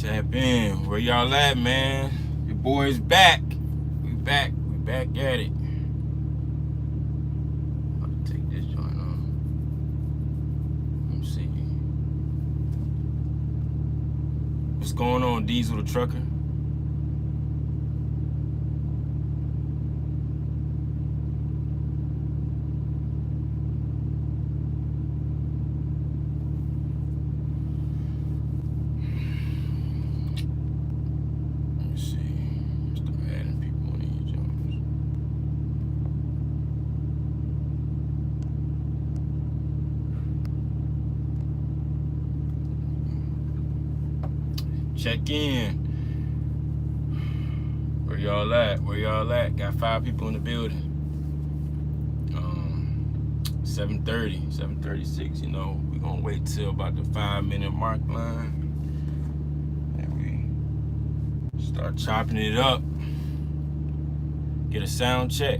Tap in. Where y'all at, man? Your boy's back. We back. We back at it. About to take this joint on. Let me see. What's going on, Diesel the Trucker? Check in. Where y'all at? Where y'all at? Got 5 people in the building. 7:30, 7:36. You know, we gonna wait till about the 5-minute mark line, and we start chopping it up. Get a sound check.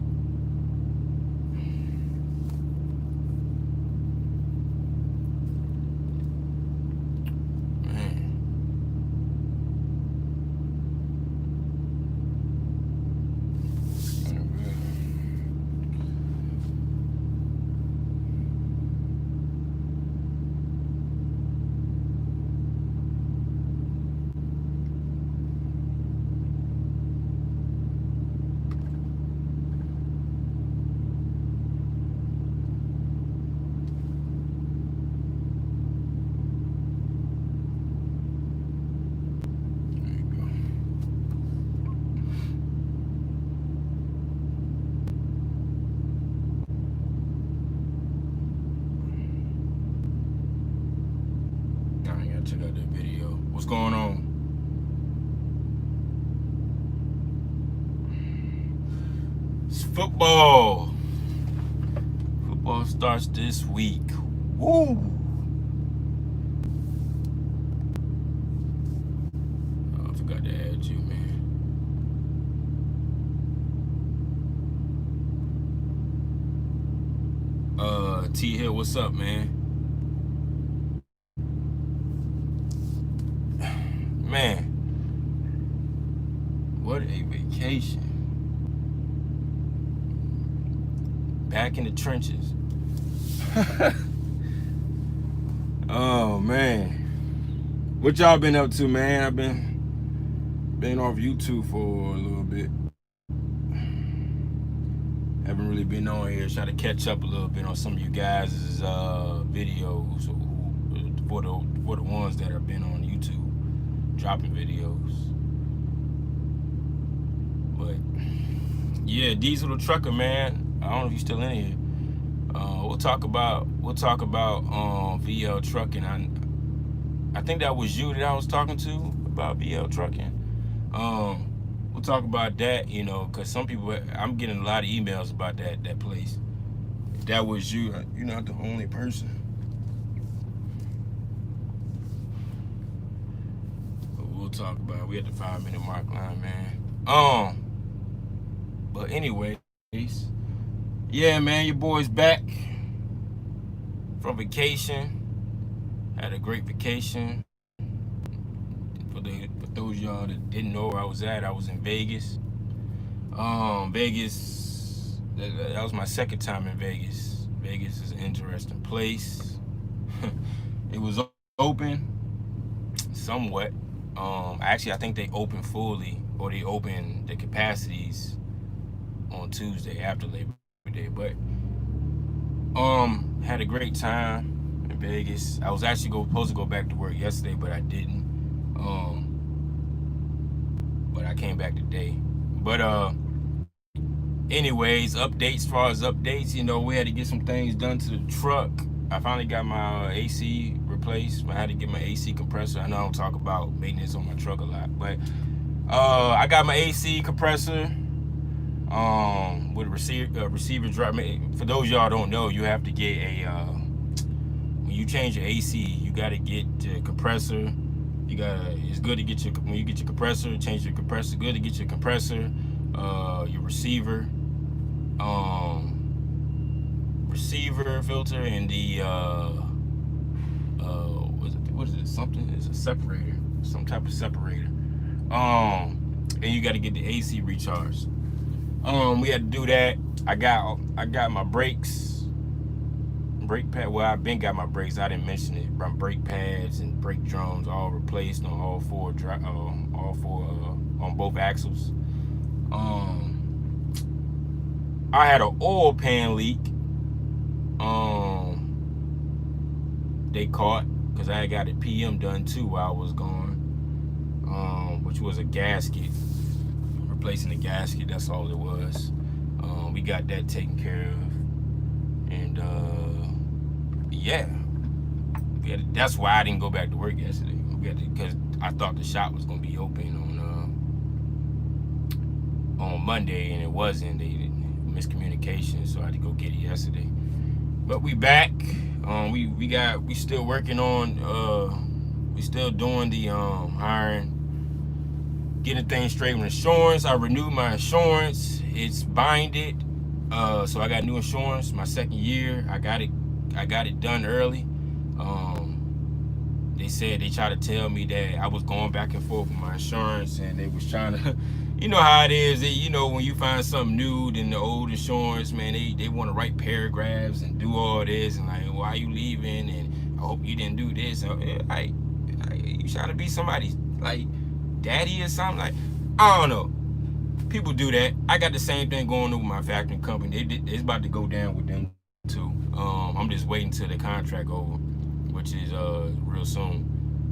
Check out that video. What's going on? It's football. Football starts this week. Woo! Oh, I forgot to add you, man. T Hill, what's up, man? Man, what a vacation. Back in the trenches. Oh, man. What y'all been up to, man? I've been off YouTube for a little bit. Haven't really been on here. Try to catch up a little bit on some of you guys' videos for the ones that have been on YouTube. Dropping videos. But yeah, Diesel the Trucker, man. I don't know if you're still in here. We'll talk about VL trucking. I think that was you that I was talking to about VL trucking. We'll talk about that, you know, because some people, I'm getting a lot of emails about that place. If that was you, you're not the only person. We'll talk about it. We at the 5-minute mark line, man. But anyways, yeah, man, your boy's back from vacation. Had a great vacation. For those of y'all that didn't know where I was at, I was in Vegas. Vegas, that was my second time in Vegas. Vegas is an interesting place. It was open, somewhat. Actually, I think they opened fully, or they opened the capacities on Tuesday after Labor Day. But had a great time in Vegas. I was actually supposed to go back to work yesterday, but I didn't. But I came back today. But anyways, updates. As far as updates, you know, we had to get some things done to the truck. I finally got my AC replaced. I had to get my AC compressor. I know I don't talk about maintenance on my truck a lot, but I got my AC compressor with a receiver drop. For those y'all don't know, you have to get a when you change your AC, you got to get the compressor. It's good to get when you get your compressor, change your compressor. Good to get your compressor, your receiver filter, and the what is it? Something is a separator. some type of separator. And you got to get the AC recharged. We had to do that. I got my brakes, brake pad. Well, I've been got my brakes. I didn't mention it. My brake pads and brake drums all replaced on all four on both axles. I had an oil pan leak. They caught because I got a PM done too while I was gone. Which was a gasket, replacing the gasket. That's all it was. We got that taken care of, and yeah, that's why I didn't go back to work yesterday. Because I thought the shop was gonna be open on Monday, and it wasn't. They miscommunication, so I had to go get it yesterday. But we back. We still working on. We still doing the hiring. Getting things straight with insurance. I renewed my insurance. It's binded. So I got new insurance. My second year. I got it done early. They said they tried to tell me that I was going back and forth with my insurance, and they was trying to, you know how it is. When you find something new than the old insurance, man, they want to write paragraphs and do all this, and like, why are you leaving? And I hope you didn't do this. You trying to be somebody's like daddy or something? Like, I don't know. People do that. I got the same thing going on with my factoring company. It's about to go down with them too. I'm just waiting till the contract over, which is real soon.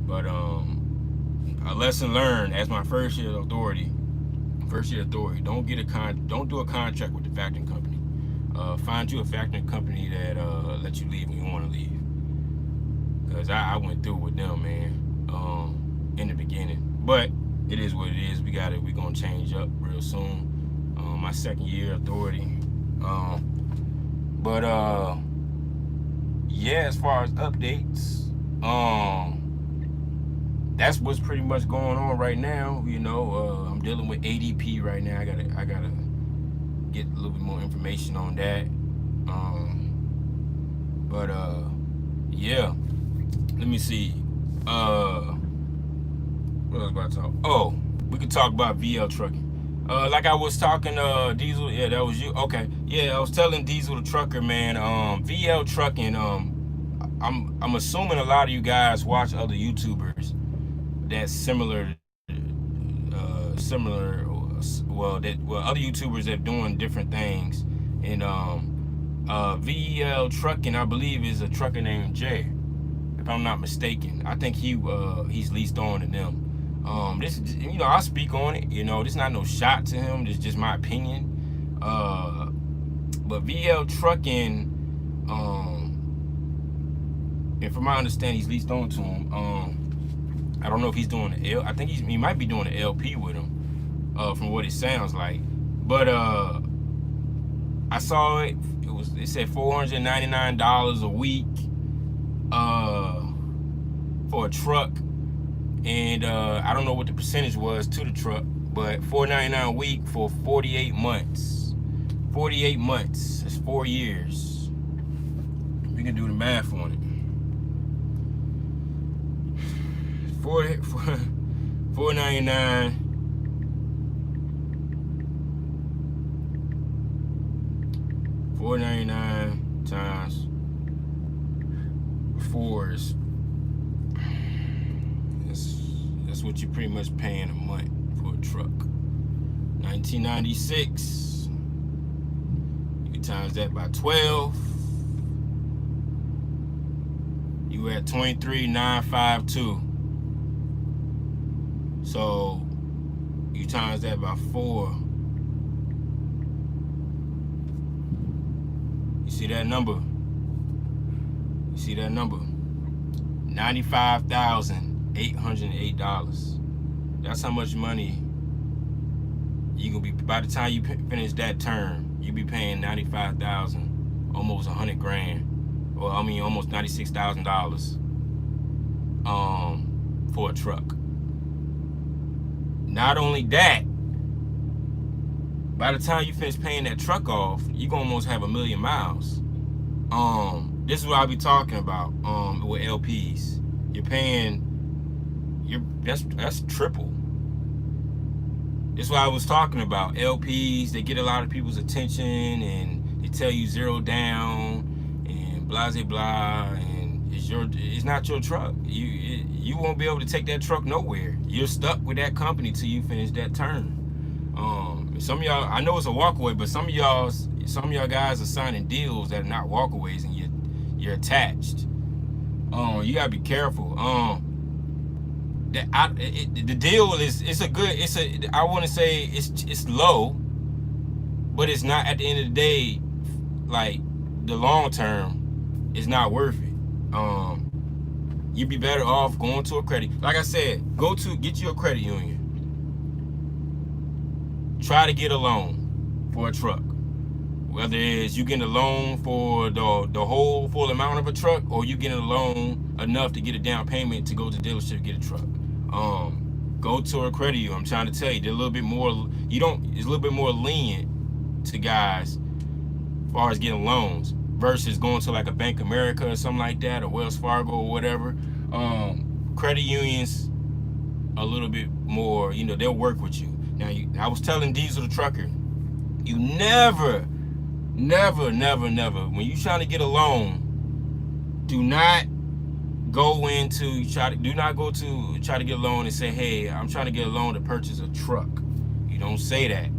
But a lesson learned as my first year authority. Don't do a contract with the factoring company. Find you a factoring company that lets you leave when you want to leave. Cause I went through with them, man, in the beginning. But it is what it is. We're gonna change up real soon. My second year authority. Yeah, as far as updates, that's what's pretty much going on right now. I'm dealing with ADP right now. I gotta get a little bit more information on that. Yeah. Let me see. What else about to talk? Oh, we could talk about VL trucking. Like I was talking, Diesel. Yeah, that was you. Okay. Yeah, I was telling Diesel the trucker, man. VL trucking. I'm assuming a lot of you guys watch other YouTubers that's similar. Other YouTubers that doing different things, and VL trucking, I believe, is a trucker named Jay, if I'm not mistaken. I think he's leased on to them. This, I'll speak on it. This is not no shot to him. This is just my opinion. But VL trucking, and from my understanding, he's leased on to him. I don't know if he's doing the I think he might be doing the LP with him, from what it sounds like. But I saw it. It said $499 a week for a truck. And I don't know what the percentage was to the truck, but $499 a week for 48 months. 48 months. That's 4 years. We can do the math on it. $499. $499 times 4 is. That's what you're pretty much paying a month for a truck. $19.96. You can times that by 12. You at $23,952. So you times that by 4. You see that number? $95,808. That's how much money you gonna be. By the time you finish that term, you be paying $95,000, almost $100,000, or almost $96,000 for a truck. Not only that, by the time you finish paying that truck off, you gonna almost have 1 million miles. This is what I'll be talking about with LPs. You're paying That's triple. That's what I was talking about. LPs, they get a lot of people's attention and they tell you zero down and blah blah blah, and it's not your truck. You won't be able to take that truck nowhere. You're stuck with that company till you finish that term. Some of y'all, I know it's a walkaway, but some of y'all guys are signing deals that are not walkaways, and you're attached. You gotta be careful. The deal I want to say it's low, but it's not, at the end of the day, like the long term, it's not worth it. You'd be better off going to a credit. Like I said, get you a credit union. Try to get a loan for a truck. Whether it's you getting a loan for the whole full amount of a truck, or you getting a loan enough to get a down payment to go to the dealership and get a truck. Go to a credit union. I'm trying to tell you, they're a little bit more. It's a little bit more lenient to guys as far as getting loans versus going to like a Bank of America or something like that, or Wells Fargo or whatever. Credit unions a little bit more. They'll work with you. Now, I was telling Diesel the trucker, you never, when you're trying to get a loan, do not go to try to get a loan and say, hey, I'm trying to get a loan to purchase a truck. You don't say that.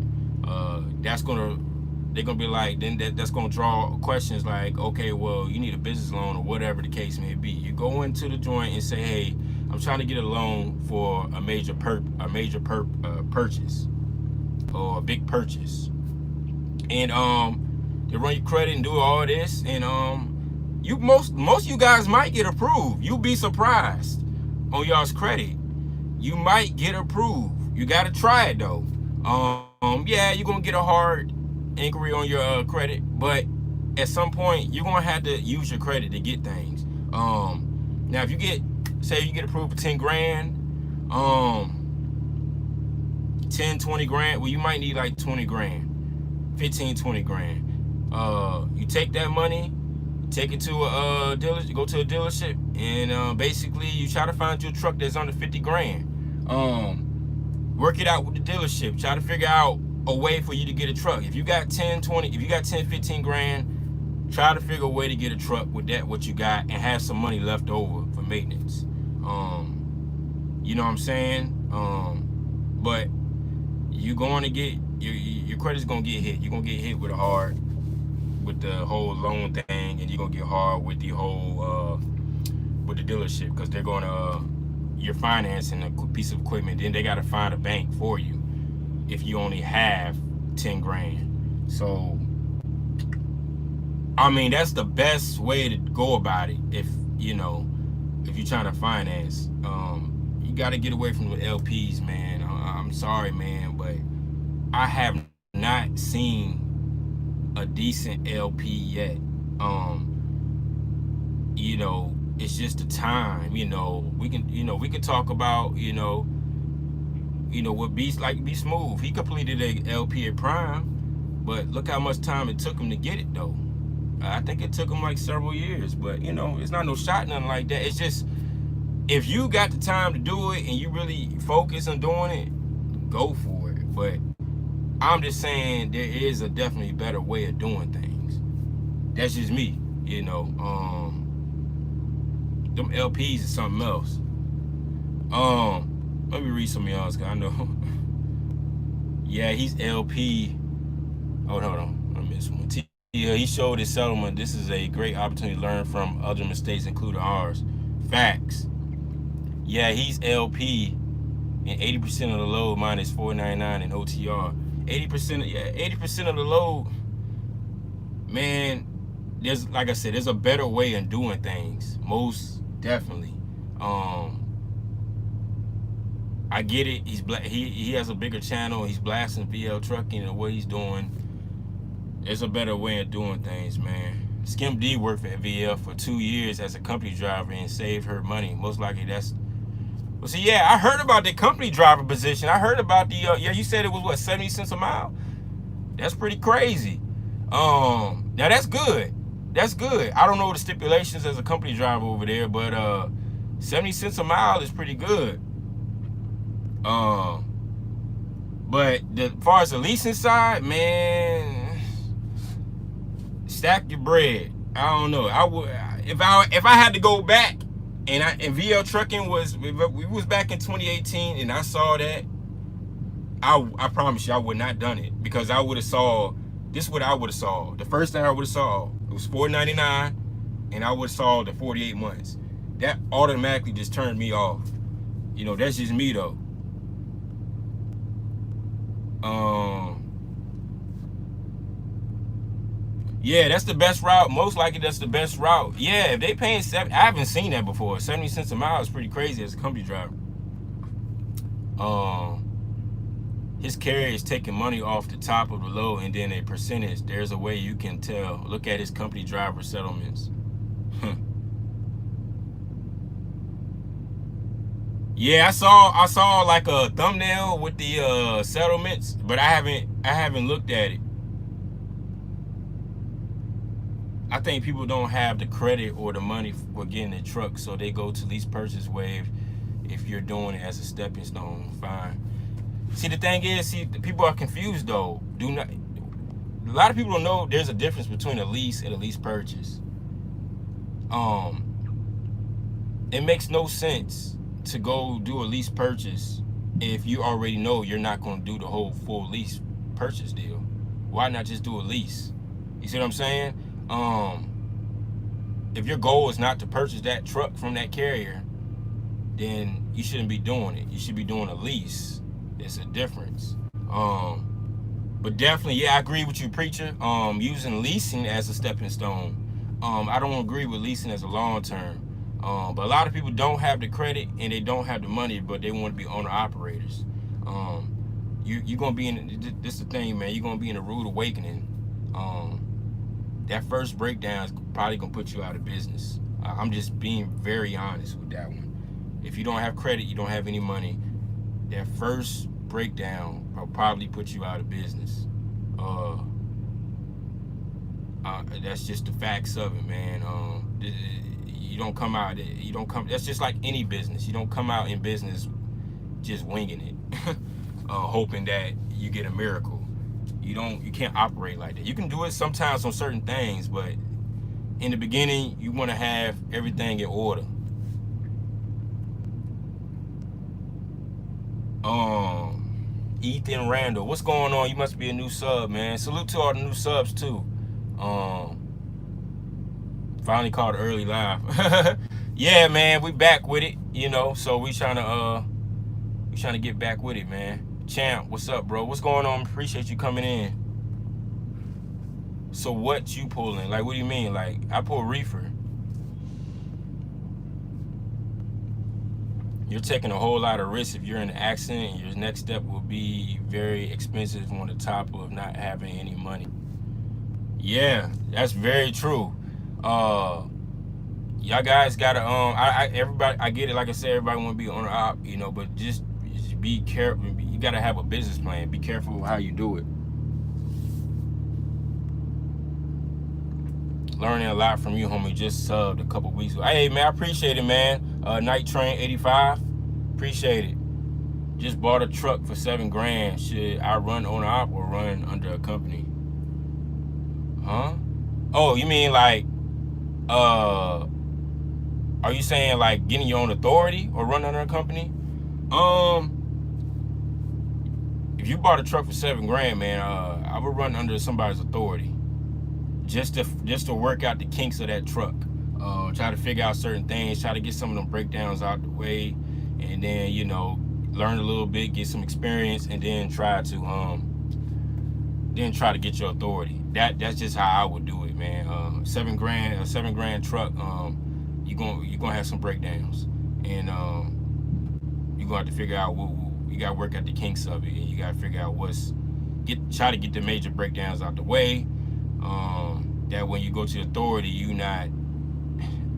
They're gonna be like, then that's gonna draw questions like, okay, well, you need a business loan or whatever the case may be. You go into the joint and say, hey, I'm trying to get a loan for a major purchase or a big purchase, and they run your credit and do all this, and most of you guys might get approved. You'll be surprised on y'all's credit. You might get approved. You gotta try it though. Yeah, you're gonna get a hard inquiry on your credit, but at some point you're gonna have to use your credit to get things. Now if you get approved for 10 grand, 10, 20 grand, well, you might need like 20 grand, 15, 20 grand. You take that money, take it to a dealership, go to a dealership, and basically you try to find you a truck that's under 50 grand. Work it out with the dealership. Try to figure out a way for you to get a truck. If you got 10, 15 grand, try to figure a way to get a truck with what you got, and have some money left over for maintenance. You know what I'm saying? But you're going to get, your credit's going to get hit. You're going to get hit with the whole loan thing, and you're going to get hard with the whole, with the dealership, because they're going to, you're financing a piece of equipment, then they got to find a bank for you if you only have 10 grand. So, I mean, that's the best way to go about it. If you're trying to finance, you got to get away from the LPs, man. I'm sorry, man, but I have not seen a decent LP yet. It's just the time. We can talk about, what Be Smooth. He completed a LP at Prime, but look how much time it took him to get it though. I think it took him like several years, but it's not no shot, nothing like that. It's just, if you got the time to do it and you really focus on doing it, go for it. But I'm just saying there is a definitely better way of doing things. That's just me, them LPs is something else. Let me read some of y'all's, cause I know. Yeah, he's LP. Oh, hold on, I missed one. He showed his settlement. This is a great opportunity to learn from other mistakes, including ours. Facts. Yeah, he's LP, and 80% of the load minus $4.99 in OTR. 80% of the load, man. Like I said, there's a better way in doing things. Most definitely. I get it. He has a bigger channel. He's blasting VL trucking and what he's doing. There's a better way of doing things, man. Skim D worked at VL for 2 years as a company driver and saved her money. Most likely that's. Well, see, yeah, I heard about the company driver position. I heard about the. Yeah, you said it was what, 70 cents a mile. That's pretty crazy. Now that's good. That's good. I don't know the stipulations as a company driver over there, but 70 cents a mile is pretty good. Um, but as far as the leasing side, man, stack your bread. I don't know. I would if I had to go back and VL trucking was we was back in 2018 and I saw that, I promise you I would not done it because I would have saw this. What I would have saw, the first thing I would have saw, it was $4.99, and I would have saw the 48 months. That automatically just turned me off. You know, that's just me though. Yeah, that's the best route. Most likely that's the best route. Yeah, if they paying I haven't seen that before. 70 cents a mile is pretty crazy as a company driver. His carrier is taking money off the top of the load and then a percentage. There's a way you can tell. Look at his company driver settlements. Yeah, I saw like a thumbnail with the settlements, but I haven't looked at it. I think people don't have the credit or the money for getting a truck, so they go to lease purchase wave. If you're doing it as a stepping stone, fine. See, the thing is, people are confused though. A lot of people don't know there's a difference between a lease and a lease purchase. It makes no sense to go do a lease purchase if you already know you're not going to do the whole full lease purchase deal. Why not just do a lease? You see what I'm saying? If your goal is not to purchase that truck from that carrier, then you shouldn't be doing it. You should be doing a lease. It's a difference. But definitely, yeah, I agree with you, preacher. Using leasing as a stepping stone. I don't agree with leasing as a long term. But a lot of people don't have the credit and they don't have the money, but they want to be owner operators. You're gonna be in this is the thing, man. You're gonna be in a rude awakening. That first breakdown is probably gonna put you out of business. I'm just being very honest with that one. If you don't have credit, you don't have any money, that first breakdown will probably put you out of business. That's just the facts of it, man. You don't come out. That's just like any business. You don't come out in business just winging it, hoping that you get a miracle. You can't operate like that. You can do it sometimes on certain things, but in the beginning, you want to have everything in order. Ethan Randall, what's going on? You must be a new sub, man. Salute to all the new subs too. Finally called early live. Yeah, man, we back with it, you know. So we trying to get back with it, man. Champ, what's up, bro? What's going on? Appreciate you coming in. So what you pulling? Like, what do you mean? Like, I pull reefer. You're taking a whole lot of risks if you're in an accident, and your next step will be very expensive on the top of not having any money. Yeah, that's very true. Y'all guys gotta everybody, I get it. Like I said, everybody want to be on op, you know, but just be careful. You gotta have a business plan. Be careful how you do it. Learning a lot from you, homie. Just subbed a couple weeks ago. Hey, man, I appreciate it, man. Night Train 85, appreciate it. Just bought a truck for $7,000. Should I run on op or run under a company? Huh? Oh, you mean like, are you saying like getting your own authority or run under a company? If you bought a truck for $7,000, man, I would run under somebody's authority. Just to work out the kinks of that truck. Try to figure out certain things, try to get some of them breakdowns out the way, and then, you know, learn a little bit, get some experience, and then try to get your authority. That's just how I would do it, man. $7,000, a $7,000 truck, you're gonna have some breakdowns, and you're gonna have to figure out what you gotta work out the kinks of it, and you gotta figure out try to get the major breakdowns out the way. That when you go to the authority, you not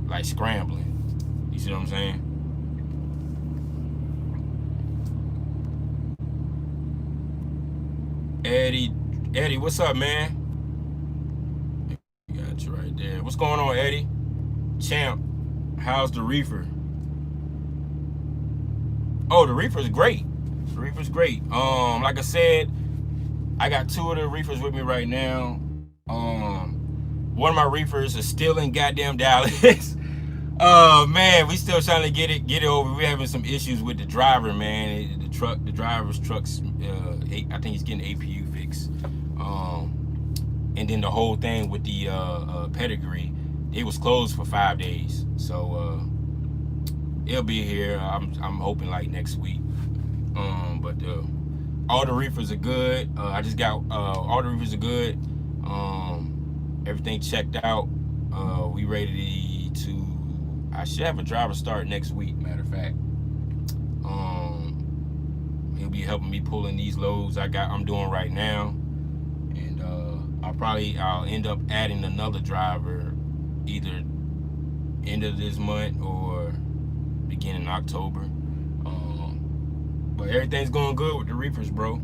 like scrambling. You see what I'm saying? Eddie, what's up, man? Got you right there. What's going on, Eddie? Champ, how's the reefer? Oh, the reefer is great. The reefer's great. Like I said, I got 2 of the reefers with me right now. One of my reefers is still in goddamn Dallas. Oh man, we still trying to get it over. We're having some issues with the driver, man. The driver's truck's, I think he's getting APU fixed. And then the whole thing with the pedigree, it was closed for 5 days. So it'll be here. I'm hoping like next week. But all the reefers are good. I just got all the reefers are good. Everything checked out. We ready to. I should have a driver start next week. Matter of fact, he'll be helping me pulling these loads I'm doing right now, and I'll end up adding another driver either end of this month or beginning October. But everything's going good with the reefers, bro.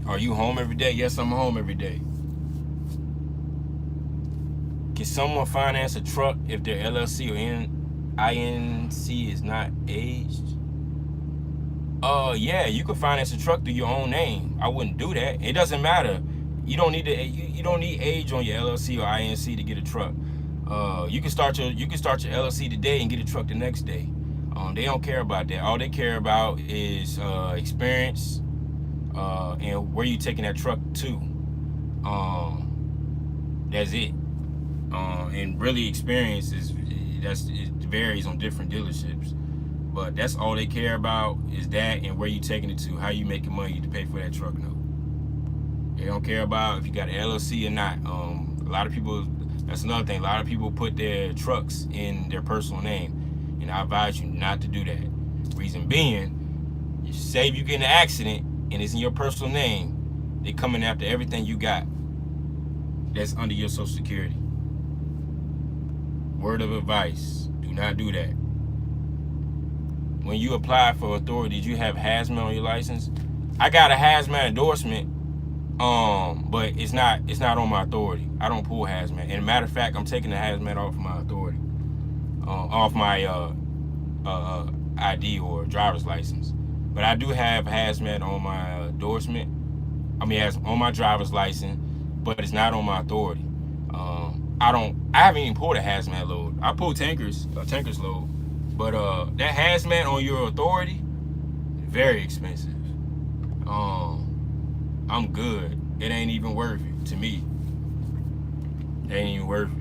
Are you home every day? Yes, I'm home every day. Can someone finance a truck if their LLC or INC is not aged? Yeah, you can finance a truck through your own name. I wouldn't do that. It doesn't matter. You don't need you don't need age on your LLC or INC to get a truck. You can start your LLC today and get a truck the next day. They don't care about that. All they care about is experience and where you taking that truck to. That's it. And really experience it varies on different dealerships, but that's all they care about is that and where you taking it to, how you making money to pay for that truck note. They don't care about if you got an LLC or not. A lot of people, that's another thing, a lot of people put their trucks in their personal name, and I advise you not to do that. Reason being, you say if you get in an accident and it's in your personal name, they coming after everything you got that's under your Social Security. Word of advice, do not do that. When you apply for authority, did you have hazmat on your license? I got a hazmat endorsement, but it's not on my authority. I don't pull hazmat. And a matter of fact, I'm taking the hazmat off my authority, off my ID or driver's license. But I do have hazmat on my endorsement. I mean, on my driver's license, but it's not on my authority. I haven't even pulled a hazmat load. I pull tankers load, but that hazmat on your authority, very expensive. I'm good. It ain't even worth it to me. It ain't even worth it.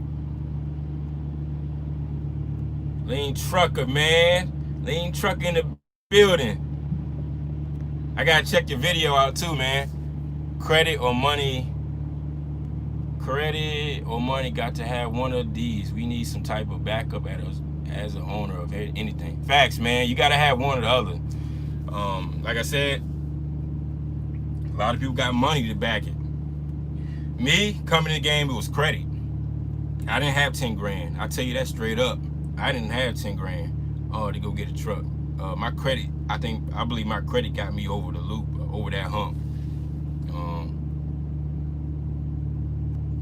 Lean trucker, man. Lean trucker in the building. I gotta check your video out too, man. Credit or money got to have one of these. We need some type of backup as an owner of anything. Facts, man. You gotta have one or the other. Like I said, a lot of people got money to back it. Me coming in the game, it was credit. I didn't have 10 grand. I tell you that straight up. I didn't have 10 grand to go get a truck. My credit, I believe my credit got me over the loop, over that hump.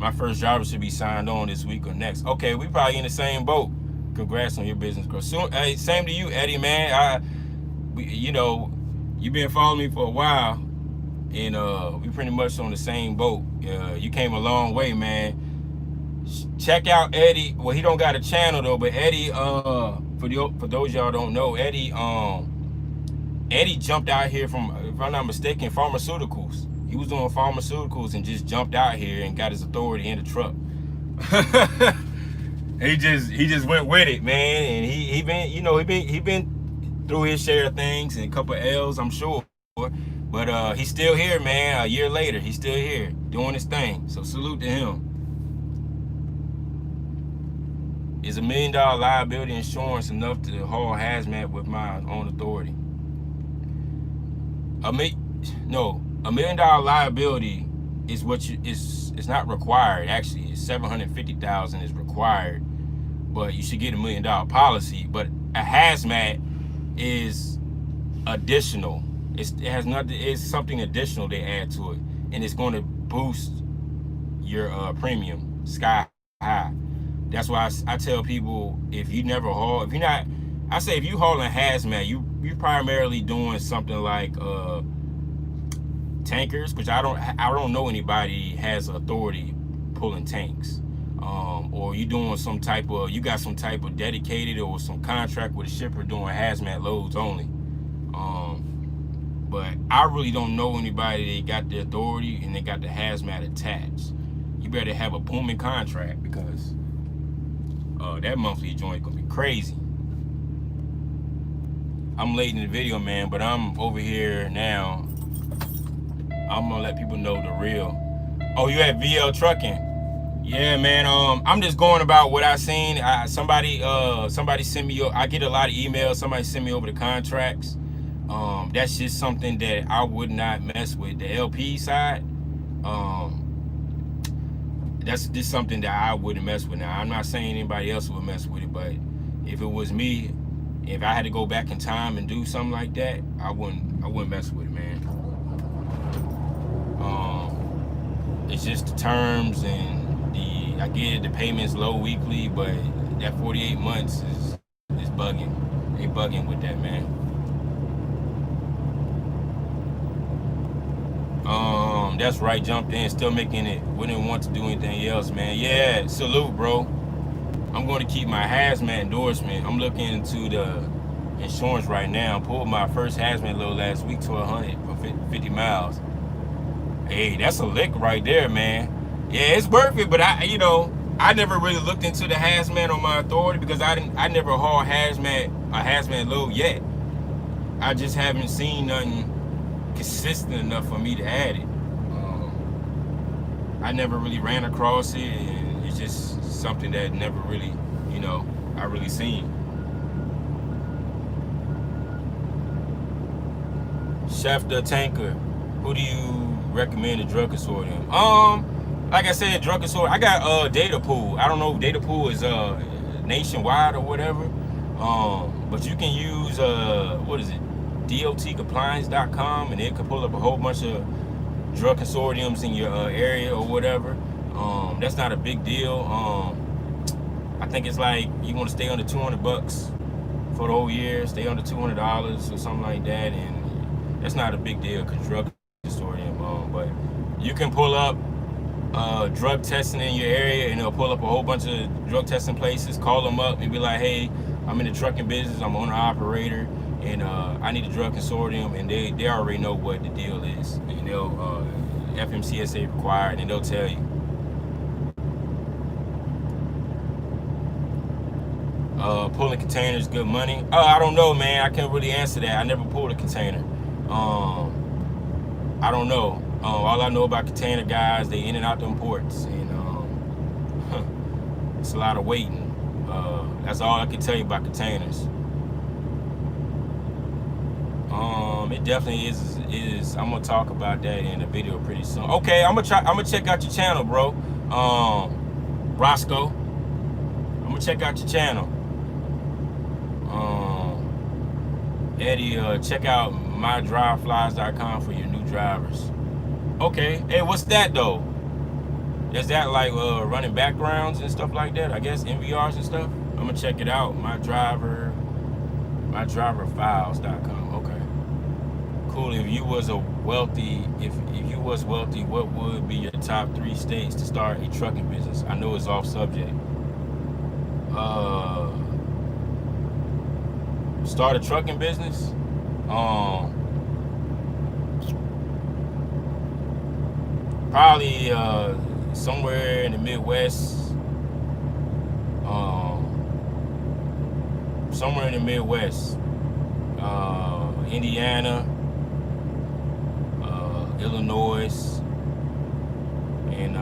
My first driver should be signed on this week or next. Okay, we probably in the same boat. Congrats on your business growth. Hey, same to you, Eddie, man. You've been following me for a while, and we pretty much on the same boat. You came a long way, man. Check out Eddie. Well, he don't got a channel though, but Eddie, for those y'all don't know, Eddie jumped out here from, if I'm not mistaken, pharmaceuticals. He was doing pharmaceuticals and just jumped out here and got his authority in the truck. he just went with it, man. And he been through his share of things and a couple of L's, I'm sure. But he's still here, man. A year later, he's still here doing his thing. So salute to him. Is $1 million liability insurance enough to haul hazmat with my own authority? $1 million liability is it's not required. Actually, it's $750,000 is required, but you should get $1 million policy. But a hazmat is additional. It's something additional they add to it, and it's going to boost your premium sky high. That's why I tell people, if you never haul, if you're not, I say if you hauling hazmat, you primarily doing something like tankers, which I don't know anybody has authority pulling tanks. Or you doing some type of, you got some type of dedicated or some contract with a shipper doing hazmat loads only. But I really don't know anybody that got the authority and they got the hazmat attached. You better have a booming contract, because that monthly joint gonna be crazy. I'm late in the video, man, but I'm over here now. I'm gonna let people know the real. Oh, you at VL Trucking? Yeah, man. I'm just going about what I seen. Somebody sent me. I get a lot of emails. Somebody sent me over the contracts. That's just something that I would not mess with. The LP side. That's just something that I wouldn't mess with. Now, I'm not saying anybody else would mess with it, but if it was me, if I had to go back in time and do something like that, I wouldn't mess with it, man. It's just the terms and I get it, the payments low weekly, but that 48 months is bugging. They bugging with that, man. That's right, jumped in, still making it. Wouldn't want to do anything else, man. Yeah, salute, bro. I'm going to keep my hazmat endorsement. I'm looking into the insurance right now. Pulled my first hazmat load last week to 100 for 50 miles. Hey, that's a lick right there, man. Yeah, it's worth it, but I never really looked into the hazmat on my authority, because I never hauled a hazmat load yet. I just haven't seen nothing consistent enough for me to add it. I never really ran across it, and it's just something that never really, I really seen. Chef the Tanker, who do you recommend a drug consortium? Like I said, drug consortium. I got Data Pool. I don't know if Data Pool is nationwide or whatever. But you can use what is it? DOTcompliance.com, and it can pull up a whole bunch of drug consortiums in your area or whatever. That's not a big deal. I think it's like you want to stay under $200 for the whole year, stay under $200 or something like that, and that's not a big deal, because drug consortium. But you can pull up drug testing in your area, and they'll pull up a whole bunch of drug testing places. Call them up and be like, hey, I'm in the trucking business, I'm owner operator, and I need a drug consortium, and they already know what the deal is, and they'll FMCSA required, and they'll tell you. Pulling containers good money? I don't know, man. I can't really answer that. I never pulled a container. I don't know. All I know about container guys, they in and out them ports, and it's a lot of waiting. That's all I can tell you about containers. It definitely is. I'm gonna talk about that in a video pretty soon. Okay, I'm gonna check out your channel, bro. Roscoe, I'm gonna check out your channel. Eddie, check out mydriveflies.com for your new drivers. Okay, hey, what's that though? Is that like running backgrounds and stuff like that? I guess NVRs and stuff. I'm gonna check it out. mydriverfiles.com. Okay, cool. If you was wealthy, what would be your top 3 states to start a trucking business? I know it's off subject. Start a trucking business. Probably somewhere in the Midwest. Indiana, Illinois, and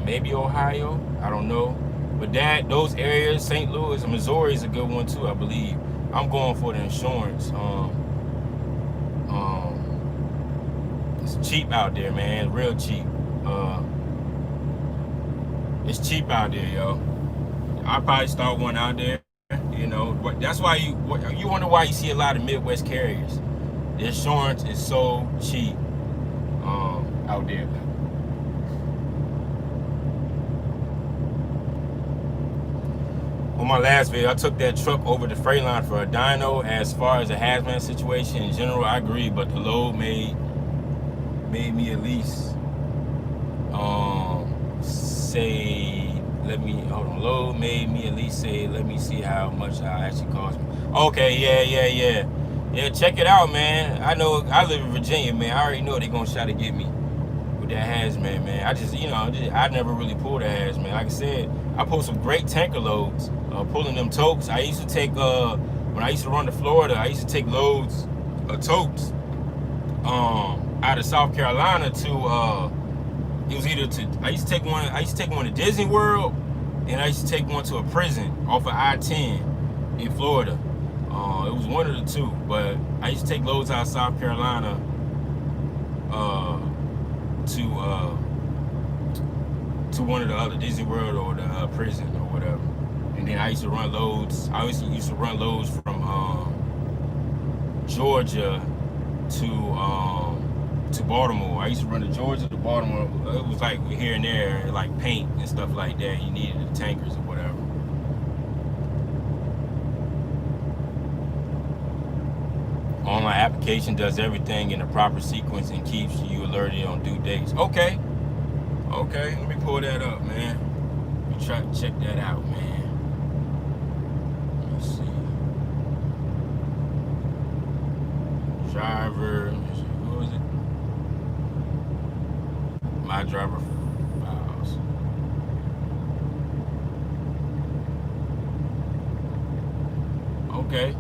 maybe Ohio. I don't know. But those areas, St. Louis and Missouri is a good one too, I believe. I'm going for the insurance. It's cheap out there, man. Real cheap. It's cheap out there, yo. I'll probably start one out there. That's why you wonder why you see a lot of Midwest carriers. The insurance is so cheap out there. my last video, I took that truck over the freight line for a dyno. As far as a hazmat situation in general, I agree, but the load made me at least say, let me hold on. Load made me at least say, let me see how much I actually cost me. Okay, yeah. Check it out, man. I know I live in Virginia, man. I already know they're gonna try to get me with that hazmat, man. I just, I never really pulled a hazmat. Like I said, I pulled some great tanker loads, pulling them totes. I used to take, when I used to run to Florida, I used to take loads of totes out of South Carolina to, it was either to, I used to take one to Disney World, and I used to take one to a prison off of I-10 in Florida. It was one of the two, but I used to take loads out of South Carolina to one of the other Disney World or the prison or whatever. And then I used to run loads. I always used to run loads from Georgia to Baltimore. I used to run to Georgia to Baltimore. It was like here and there, like paint and stuff like that. You needed the tankers or whatever. Online application does everything in the proper sequence and keeps you alerted on due dates. Okay, let me pull that up, man. Let me try to check that out, man. Let's see. Driver, what was it? My driver files. Okay.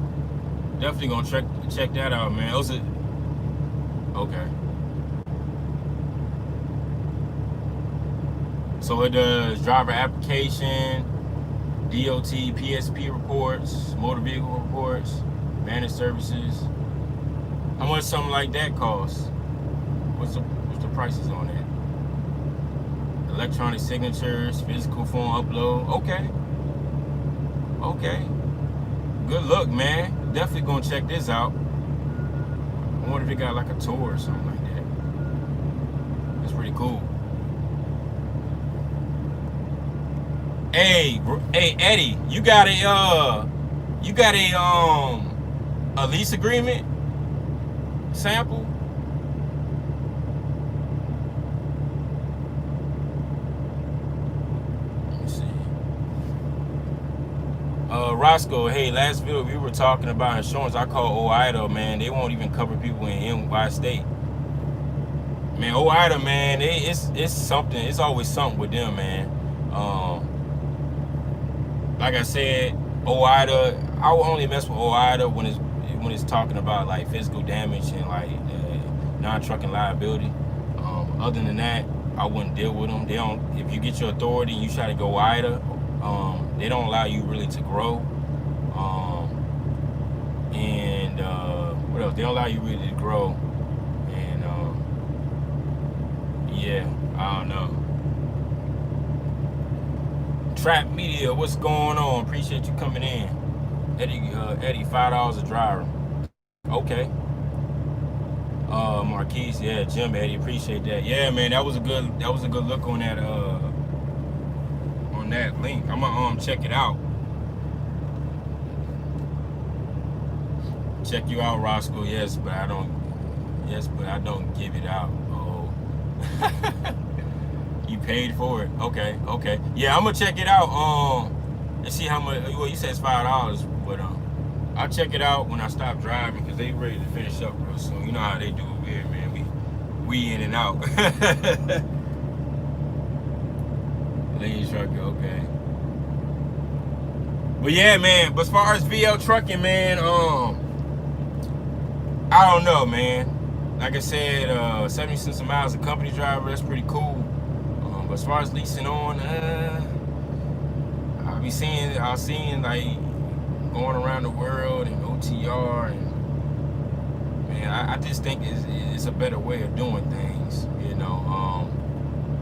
Definitely gonna check that out, man. Okay. So it does driver application, DOT, PSP reports, motor vehicle reports, managed services. How much something like that costs? What's the prices on that? Electronic signatures, physical form upload. Okay. Good luck, man. Definitely gonna check this out. I wonder if it got like a tour or something like that. That's pretty cool. Hey Eddie, you got a lease agreement sample? Roscoe, hey, last video we were talking about insurance. I call OIDA, man. They won't even cover people in NY State. Man, OIDA, man, it's something. It's always something with them, man. Like I said, OIDA, I will only mess with OIDA when it's talking about like physical damage and like non-trucking liability. Other than that, I wouldn't deal with them. They don't. If you get your authority and you try to go OIDA, they don't allow you really to grow. And what else? They don't allow you really to grow. And yeah, I don't know. Trap Media, what's going on? Appreciate you coming in. Eddie, $5 a driver. Okay. Marquise, yeah, Jim, Eddie, appreciate that. Yeah, man, that was a good look on that link. I'm gonna check it out. Check you out, Roscoe. Yes, but I don't give it out. Oh. You paid for it. Okay. Yeah, I'm gonna check it out. And see how much. Well, you said it's $5, but I'll check it out when I stop driving because they ready to finish up real soon. You know how they do over here, man. We in and out. Lane trucker, okay. But yeah, man. But as far as VL trucking, man, I don't know, man. Like I said, 70 cents a mile as a company driver, that's pretty cool. But as far as leasing on, I'll seeing like going around the world and OTR, and man, I just think it's a better way of doing things. You know,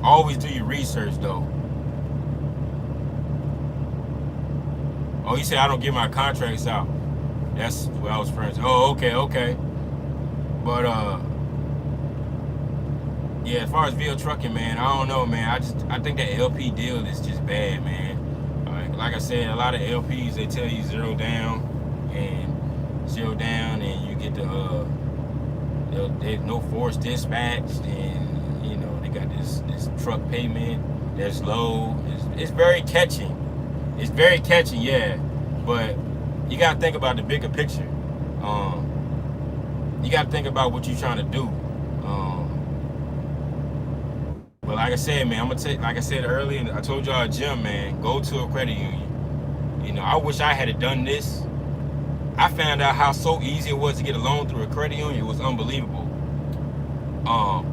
always do your research though. Oh, you said I don't get my contracts out. That's what I was referring to. Oh, okay. But yeah, as far as VL trucking, man, I don't know, man. I think that LP deal is just bad, man. like I said, a lot of LPs, they tell you zero down, and you get the there's no force dispatched, and you know they got this truck payment that's low. It's very catching. It's very catching, yeah. But you gotta think about the bigger picture. You gotta think about what you're trying to do. But like I said, man, I'm gonna take. Like I said earlier, I told y'all, Jim, man, go to a credit union. You know, I wish I had done this. I found out how so easy it was to get a loan through a credit union. It was unbelievable.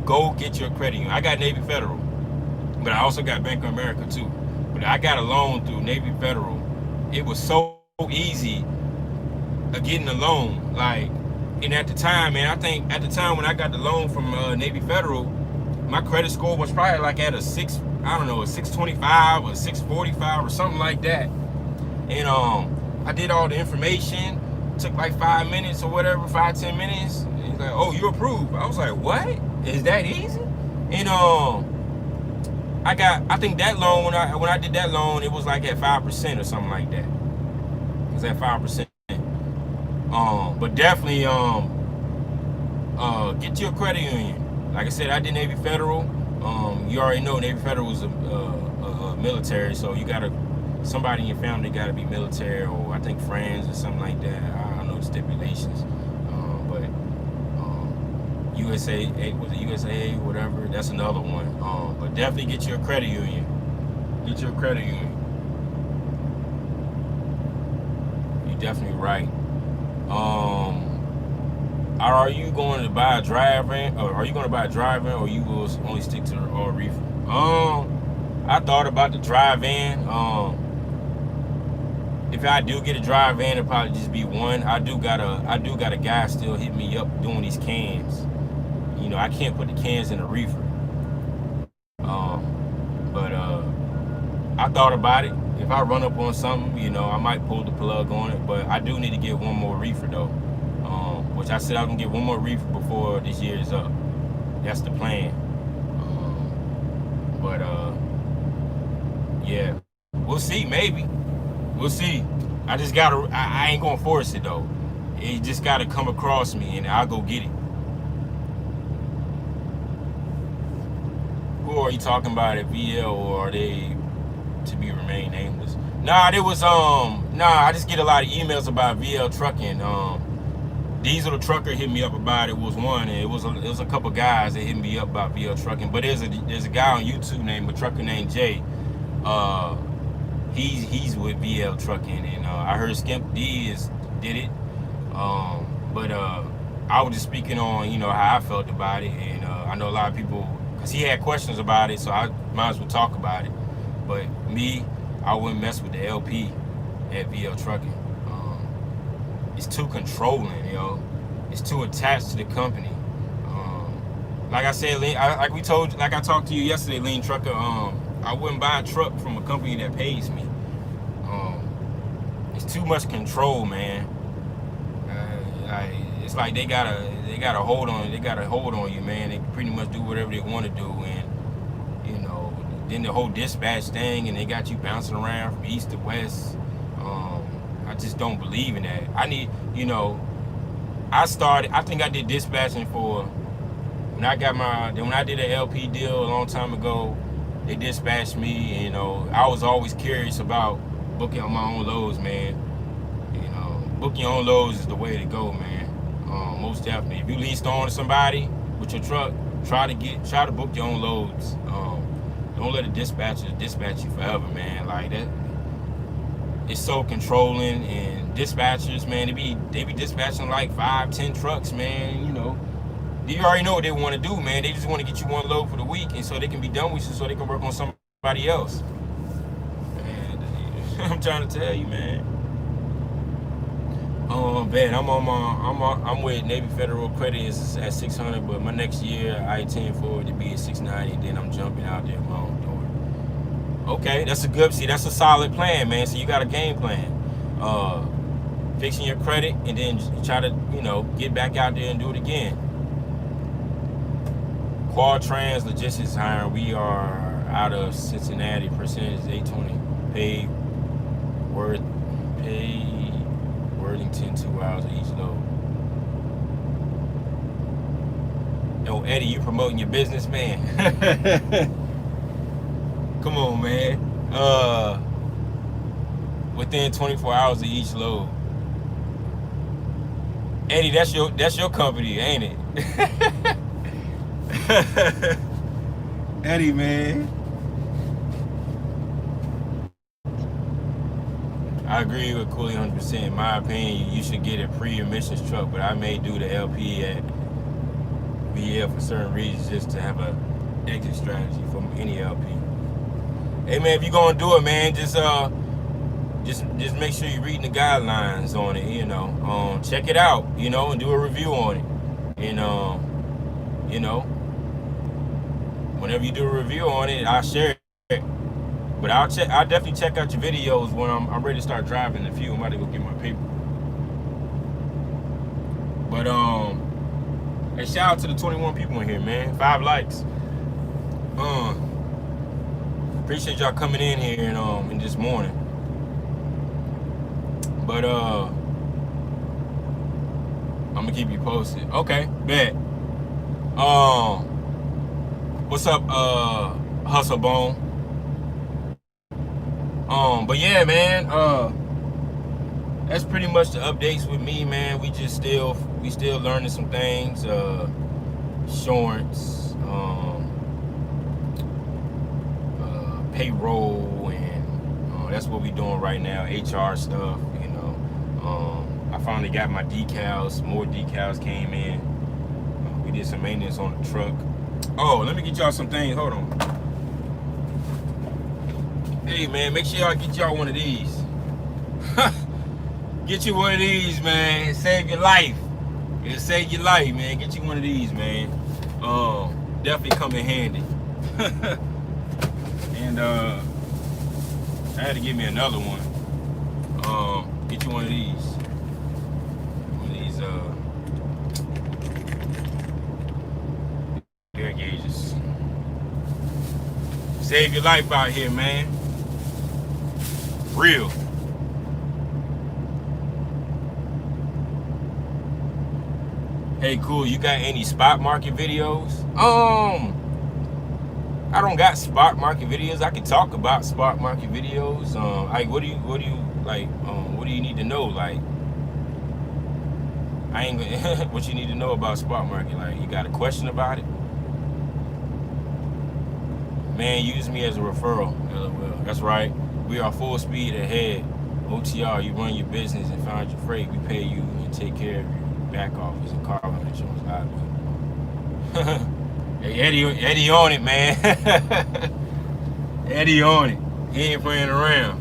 Go get your credit union. I got Navy Federal, but I also got Bank of America too. But I got a loan through Navy Federal. It was so easy getting a loan. Like, and at the time, man, I think at the time when I got the loan from Navy Federal, my credit score was probably like at a 625 or 645 or something like that. And I did all the information. Took like 5 minutes or whatever, 5-10 minutes. And he's like, "Oh, you approved." I was like, "What? Is that easy?" And I think that loan when I did that loan, it was like at 5% or something like that. It was at 5%. But definitely get your credit union. Like I said, I did Navy Federal. You already know Navy Federal was a military, so you gotta somebody in your family gotta be military, or I think friends or something like that. I don't know the stipulations, but USA was it USA whatever? That's another one. But definitely get your credit union. Get your credit union. You're definitely right. Are you going to buy a drive-in, or are you going to buy a drive-in, or you will only stick to the reefer? I thought about the drive-in. If I do get a drive-in, it'll probably just be one. I do got a guy still hit me up doing these cans. You know, I can't put the cans in the reefer. But I thought about it. If I run up on something, you know, I might pull the plug on it. But I do need to get one more reefer though. Which I said I can get one more reefer before this year is up. That's the plan. Yeah, we'll see. Maybe we'll see. I just gotta. I ain't gonna force it though. It just gotta come across me, and I'll go get it. Who are you talking about at VL, or are they to be remain nameless? Nah, there was I just get a lot of emails about VL trucking. Diesel the trucker hit me up about it. Was one, and it was a couple guys that hit me up about VL trucking. But there's a guy on YouTube named a trucker named Jay. He's with VL trucking, and I heard Skimp D did it. But I was just speaking on how I felt about it, and I know a lot of people, because he had questions about it, so I might as well talk about it. But me, I wouldn't mess with the LP at VL trucking. It's too controlling, It's too attached to the company. Like I said, like I talked to you yesterday, Lean Trucker. I wouldn't buy a truck from a company that pays me. It's too much control, man. It's like they got a hold on you, man. They pretty much do whatever they want to do, and then the whole dispatch thing, and they got you bouncing around from east to west. I just don't believe in that. I need, I think I did dispatching when I did an LP deal a long time ago. They dispatched me, and I was always curious about booking on my own loads, man. Booking your own loads is the way to go, man. Most definitely. If you leased on to somebody with your truck, try to book your own loads. Don't let the dispatchers dispatch you forever, man. Like that. It's so controlling, and dispatchers, man, they be dispatching like 5-10 trucks, man. You already know what they want to do, man. They just want to get you one load for the week, and so they can be done with you, so they can work on somebody else. And I'm trying to tell you, man. Man, I'm with Navy Federal Credit is at 600, but my next year I intend for it to be at 690. Then I'm jumping out there my own door. Okay, that's a solid plan, man. So you got a game plan. Fixing your credit, and then try to, get back out there and do it again. Qualtrans Logistics hiring. We are out of Cincinnati. Percentage 820 paid. Worth pay Worthington 2 hours each load. Yo, Eddie, you promoting your business, man? Come on, man. Within 24 hours of each load. Eddie, that's your company, ain't it? Eddie, man. I agree with Cooley 100%. In my opinion, you should get a pre-emissions truck, but I may do the LP at VL for certain reasons, just to have a exit strategy from any LP. Hey man, if you're gonna do it, man, just make sure you're reading the guidelines on it, you know. Check it out, you know, and do a review on it. And you know, whenever you do a review on it, I'll share it. But I'll definitely check out your videos when I'm ready to start driving in a few. I'm about to go get my paper. But hey, shout out to the 21 people in here, man. 5 likes. Appreciate y'all coming in here and this morning. But I'm gonna keep you posted. Okay, bet. What's up, Hustle Bone? But yeah, man, that's pretty much the updates with me, man. We still learning some things, insurance, payroll, and that's what we doing right now, HR stuff, you know. I finally got my decals, more decals came in. We did some maintenance on the truck. Oh, let me get y'all some things, hold on. Hey man, make sure y'all get y'all one of these. Get you one of these, man. Save your life. It'll save your life, man. Get you one of these, man. Definitely come in handy. And I had to give me another one. Get you one of these. One of these air gauges. Save your life out here, man. Real. Hey, cool. You got any spot market videos? I don't got spot market videos. I can talk about spot market videos. Like, what do you like? What do you need to know? Like, I ain't gonna. What you need to know about spot market? Like, you got a question about it? Man, use me as a referral. LOL. That's right. We are full speed ahead. OTR, you run your business and find your freight. We pay you and take care of your back office and cargo insurance. Hey, Eddie on it, man. Eddie on it. He ain't playing around.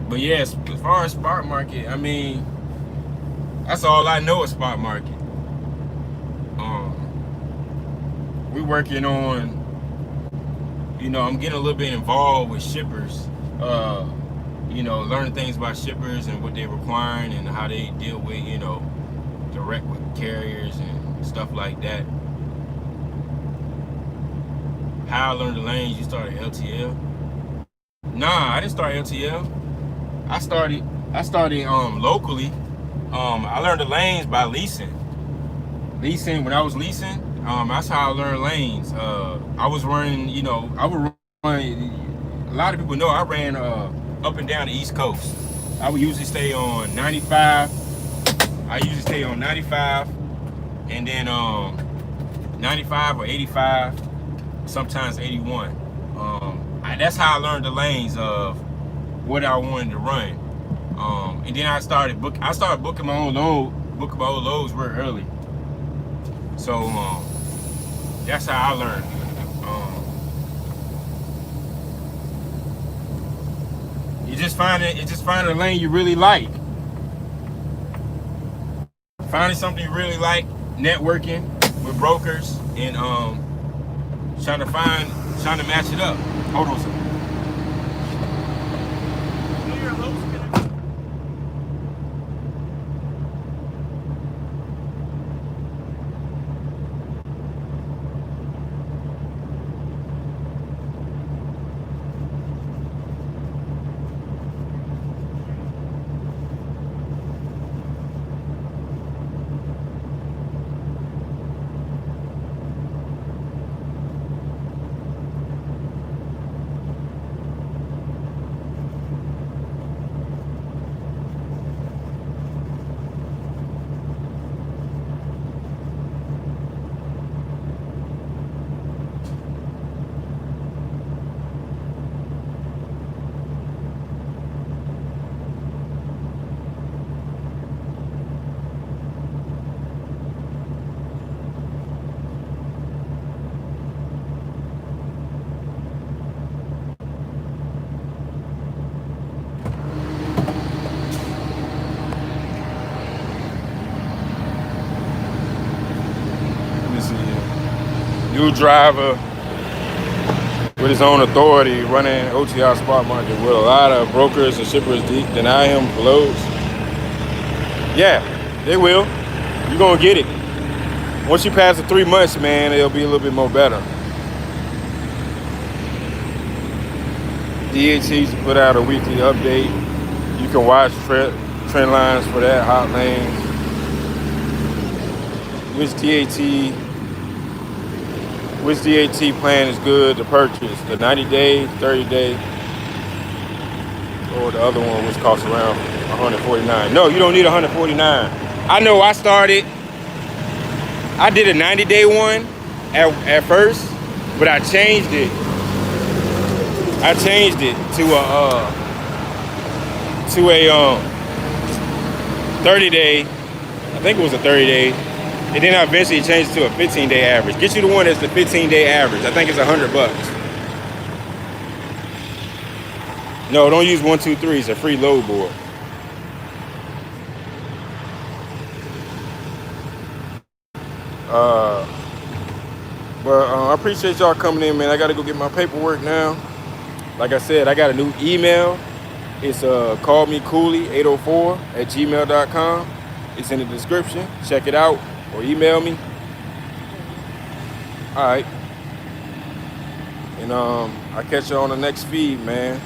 But yes, as far as spot market, I mean, that's all I know is spot market. We working on, you know, I'm getting a little bit involved with shippers. You know, learning things about shippers and what they're requiring and how they deal with, you know, direct with carriers and stuff like that. How I learned the lanes. You started LTL? Nah, I didn't start LTL. I started locally. I learned the lanes by leasing. When I was leasing, that's how I learned lanes. I was running, you know, I would run. A lot of people know I ran up and down the East Coast. I would usually stay on 95. I usually stay on 95, and then 95 or 85, sometimes 81. That's how I learned the lanes of what I wanted to run. And then I started booking my own loads real early. So that's how I learned. You just finding a lane you really like. Finding something you really like, networking with brokers, and trying to match it up. Hold on a second. new driver with his own authority running OTR spot market with a lot of brokers and shippers deny him for loads. Yeah, they will. You're gonna get it. Once you pass the 3 months, man, it'll be a little bit more better. DHT's put out a weekly update. You can watch trend lines for that, hot lanes. Which DAT plan is good to purchase? The 90-day, 30-day, or the other one which costs around $149. No, you don't need $149. I know I did a 90-day one at first, but I changed it. I changed it to a 30-day. I think it was a 30-day. And then I eventually changed it to a 15-day average. Get you the one that's the 15-day average. I think it's $100. No, don't use 1, 2, 3. It's a free load board. But I appreciate y'all coming in, man. I got to go get my paperwork now. Like I said, I got a new email. It's callmecooley804@gmail.com. It's in the description. Check it out or email me. All right. And I'll catch you on the next feed, man.